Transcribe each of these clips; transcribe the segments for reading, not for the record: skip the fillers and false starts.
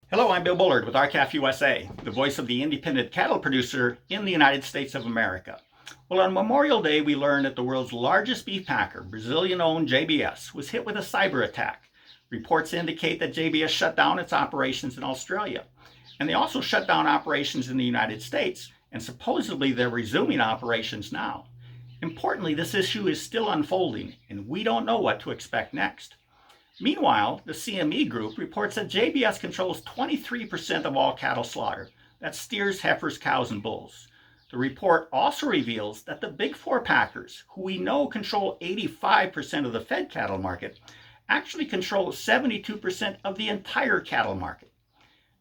Hello, I'm Bill Bullard with RCAF USA, the voice of the independent cattle producer in the United States of America. Well, on Memorial Day, we learned that the world's largest beef packer, Brazilian-owned JBS, was hit with a cyber attack. Reports indicate that JBS shut down its operations in Australia. And they also shut down operations in the United States, and supposedly they're resuming operations now. Importantly, this issue is still unfolding, and we don't know what to expect next. Meanwhile, the CME Group reports that JBS controls 23% of all cattle slaughter. That's steers, heifers, cows, and bulls. The report also reveals that the big four packers, who we know control 85% of the fed cattle market, actually control 72% of the entire cattle market.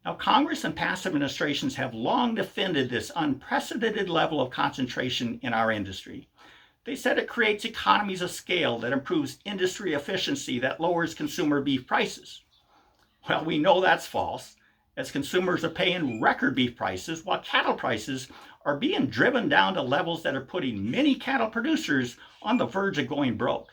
Now, Congress and past administrations have long defended this unprecedented level of concentration in our industry. They said it creates economies of scale that improves industry efficiency that lowers consumer beef prices. Well, we know that's false, as consumers are paying record beef prices while cattle prices are being driven down to levels that are putting many cattle producers on the verge of going broke.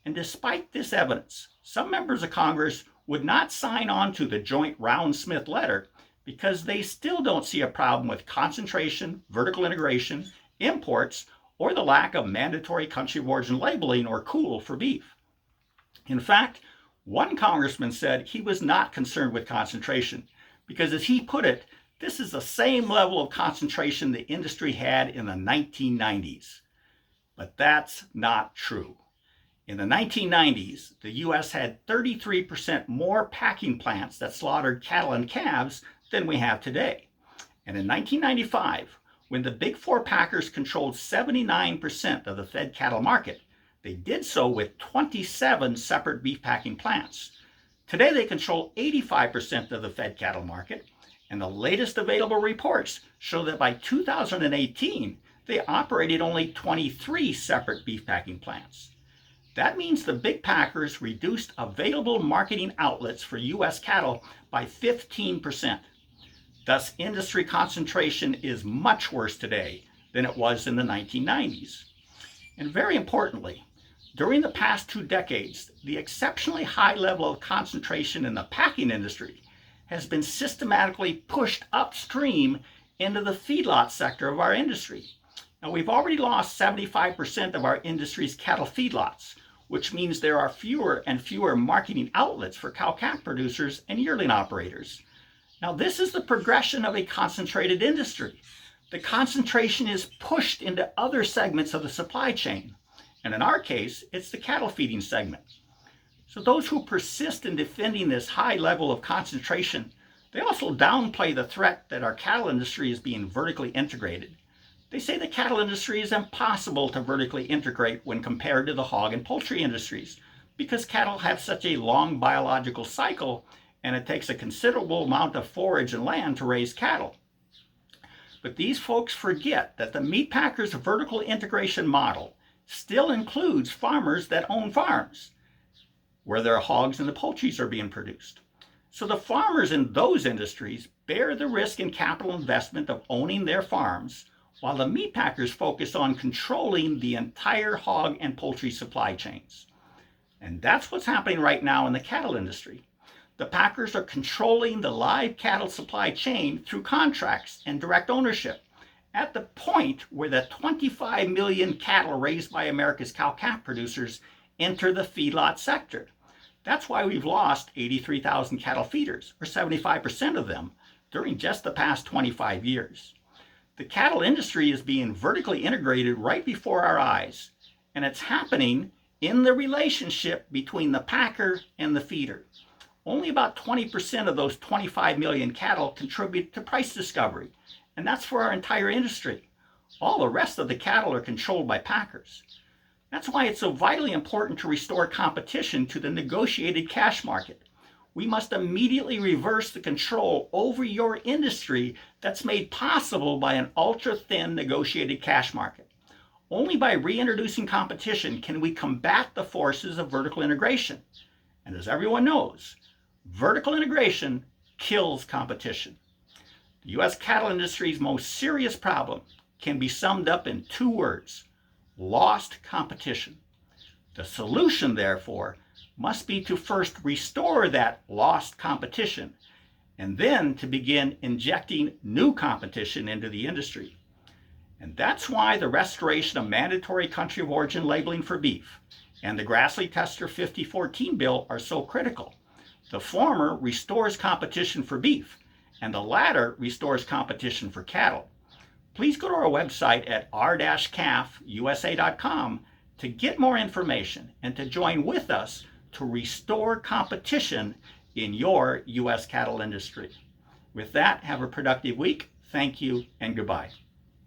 And despite this evidence, some members of Congress would not sign on to the joint Round-Smith letter because they still don't see a problem with concentration, vertical integration, imports, or the lack of mandatory country of origin labeling, or COOL, for beef. In fact, one congressman said he was not concerned with concentration because, as he put it, this is the same level of concentration the industry had in the 1990s. But that's not true. In the 1990s, the U.S. had 33% more packing plants that slaughtered cattle and calves than we have today. And in 1995, when the big four packers controlled 79% of the fed cattle market, they did so with 27 separate beef packing plants. Today they control 85% of the fed cattle market, and the latest available reports show that by 2018, they operated only 23 separate beef packing plants. That means the big packers reduced available marketing outlets for U.S. cattle by 15%. Thus, industry concentration is much worse today than it was in the 1990s. And very importantly, during the past 2 decades, the exceptionally high level of concentration in the packing industry has been systematically pushed upstream into the feedlot sector of our industry. Now, we've already lost 75% of our industry's cattle feedlots, which means there are fewer and fewer marketing outlets for cow-calf producers and yearling operators. Now, this is the progression of a concentrated industry. The concentration is pushed into other segments of the supply chain. And in our case, it's the cattle feeding segment. So those who persist in defending this high level of concentration, they also downplay the threat that our cattle industry is being vertically integrated. They say the cattle industry is impossible to vertically integrate when compared to the hog and poultry industries because cattle have such a long biological cycle and it takes a considerable amount of forage and land to raise cattle. But these folks forget that the meat packers' vertical integration model still includes farmers that own farms, where their hogs and the poultries are being produced. So the farmers in those industries bear the risk and capital investment of owning their farms, while the meat packers focus on controlling the entire hog and poultry supply chains. And that's what's happening right now in the cattle industry. The packers are controlling the live cattle supply chain through contracts and direct ownership at the point where the 25 million cattle raised by America's cow-calf producers enter the feedlot sector. That's why we've lost 83,000 cattle feeders, or 75% of them, during just the past 25 years. The cattle industry is being vertically integrated right before our eyes, and it's happening in the relationship between the packer and the feeder. Only about 20% of those 25 million cattle contribute to price discovery, and that's for our entire industry. All the rest of the cattle are controlled by packers. That's why it's so vitally important to restore competition to the negotiated cash market. We must immediately reverse the control over your industry that's made possible by an ultra-thin negotiated cash market. Only by reintroducing competition can we combat the forces of vertical integration. And as everyone knows, vertical integration kills competition. The U.S. cattle industry's most serious problem can be summed up in 2 words: lost competition. The solution, therefore, must be to first restore that lost competition and then to begin injecting new competition into the industry. And that's why the restoration of mandatory country of origin labeling for beef and the Grassley-Tester 5014 bill are so critical. The former restores competition for beef, and the latter restores competition for cattle. Please go to our website at r-cafusa.com to get more information and to join with us to restore competition in your U.S. cattle industry. With that, have a productive week. Thank you and goodbye.